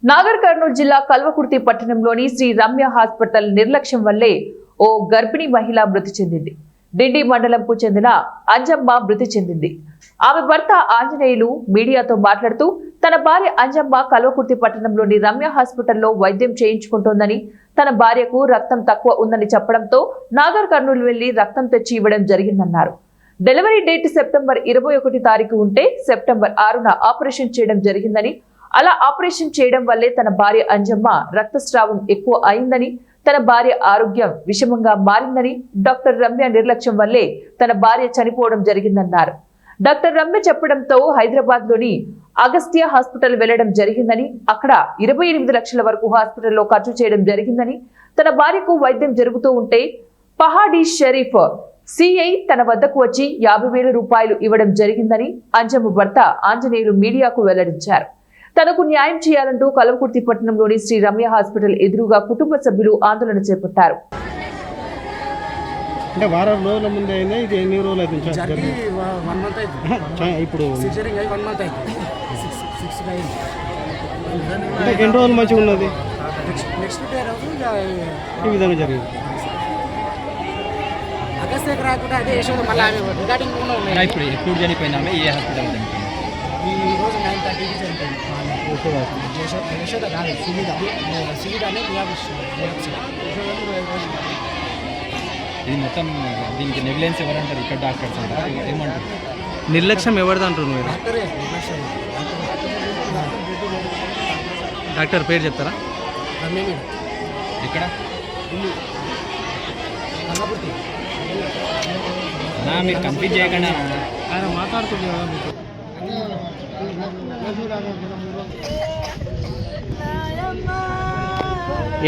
నాగర్ కర్నూలు జిల్లా కల్వకుర్తి పట్టణంలోని శ్రీ రమ్య హాస్పిటల్ నిర్లక్ష్యం వల్లే ఓ గర్భిణీ మహిళ మృతి చెందింది. డిండి మండలంకు చెందిన అంజమ్మ మృతి చెందింది. ఆమె భర్త ఆంజనేయులు మీడియాతో మాట్లాడుతూ తన భార్య అంజమ్మ కల్వకుర్తి పట్టణంలోని రమ్య హాస్పిటల్లో వైద్యం చేయించుకుంటోందని, తన భార్యకు రక్తం తక్కువ ఉందని చెప్పడంతో నాగర్ కర్నూలు వెళ్లి రక్తం తెచ్చి ఇవ్వడం జరిగిందన్నారు. డెలివరీ డేట్ సెప్టెంబర్ 21 తారీఖు ఉంటే సెప్టెంబర్ 6న ఆపరేషన్ చేయడం జరిగిందని, అలా ఆపరేషన్ చేయడం వల్లే తన భార్య అంజమ్మ రక్తస్రావం ఎక్కువ అయిందని, తన భార్య ఆరోగ్యం విషమంగా మారిందని, డాక్టర్ రమ్య నిర్లక్ష్యం వల్లే తన భార్య చనిపోవడం జరిగిందన్నారు. డాక్టర్ రమ్య చెప్పడంతో హైదరాబాద్ లోని అగస్త్య హాస్పిటల్ వెళ్లడం జరిగిందని, అక్కడ 28 లక్షల వరకు హాస్పిటల్లో ఖర్చు చేయడం జరిగిందని, తన భార్యకు వైద్యం జరుగుతూ ఉంటే పహాడీ షరీఫ్ సిఐ తన వద్దకు వచ్చి 50,000 రూపాయలు ఇవ్వడం జరిగిందని అంజమ్మ భర్త ఆంజనేయులు మీడియాకు వెల్లడించారు. తనకు న్యాయం చేయాలంటూ కల్వకుర్తి పట్టణంలోని శ్రీ రమ్య హాస్పిటల్ ఎదురుగా కుటుంబ సభ్యులు ఆందోళన చేపట్టారు. అంటే వారం రోజుల ముందే అయిందా? ఇది ఎన్ని రోజులు అవుతుంది? ఇప్పుడు అంటే ఎన్ని రోజులు మంచిగా ఉన్నది? ఈ విధంగా జరిగింది. రాకుండా అదే యశోద మళ్ళీ ఇప్పుడు ఎప్పుడు చనిపోయిందా? ఏ హాస్పిటల్ ఈ రోజు 9:30కి చనిపోయింది. యశోద కాదు, సువిధ ఇది మొత్తం దీనికి నెగ్లెన్స్ ఎవరంటారు? ఇక్కడ డాక్టర్స్ అంటారు, ఏమంటారు? నిర్లక్ష్యం ఎవరిది అంటారు మీరు? డాక్టర్ పేరు చెప్తారా? ఇక్కడ మీరు కంప్లీట్ చేయకుండా ఆయన మాట్లాడుతుంది కదా మీకు.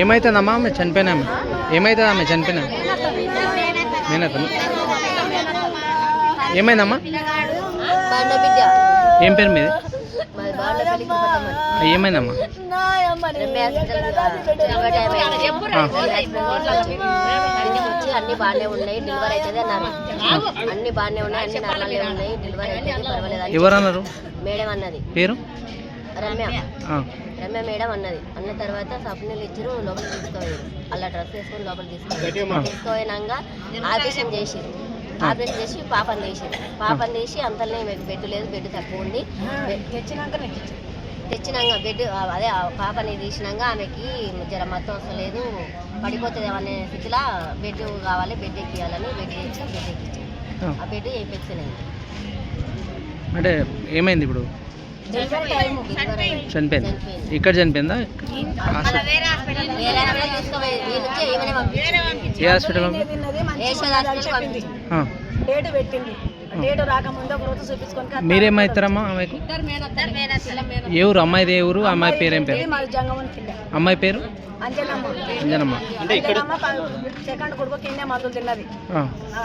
ఏమైతుందమ్మా ఆమె చనిపోయినా? ఏమవుతుంది ఆమె చనిపోయినా? నేనతను ఏమైందమ్మా? ఏం పేరు మీది? ఏమైందమ్మా? అన్ని బాగానే ఉన్నాయి, డెలివరీ అవుతుంది అన్నారు. అన్ని బాగానే ఉన్నాయి, అన్ని నార్మల్గా ఉన్నాయి, డెలివరీ అవుతుంది, పర్వాలేదు. ఎవరు అన్నారు? మేడం అన్నది. పేరు? రమ్య మేడం అన్నది. అన్న తర్వాత సప్నీలు ఇచ్చారు, లోపలికి తీసుకోలేదు. అలా డ్రెస్ వేసుకొని లోపలికి తీసుకోపోయినాక ఆపరేషన్ చేసిరు. ఆపరేషన్ చేసి పాపని తీసి అంతలోనే బెడ్ లేదు, బెడ్ తక్కువ ఉంది. తెచ్చినాక బెడ్ అదే పాపని తీసినాక ఆమెకి జ్వరం మొత్తం వస్తలేదు, పడిపోతుంది అనే స్థితిలో బెడ్ కావాలి, బెడ్ ఎక్కియాలని బెడ్ ఎక్కించాను. ఆ బెడ్ వేయించినాయి. అంటే ఏమైంది ఇప్పుడు? చనిపోయింది. ఇక్కడ చనిపోయిందా? ఏ హాస్పిటల్? మీరేమవుతారమ్మా ఆమెకు? ఏ ఊరు అమ్మాయిది? ఏ ఊరు? అమ్మాయి పేరు ఏం పేరు? అమ్మాయి పేరు అంజనమ్మ. అంటే ఇక్కడ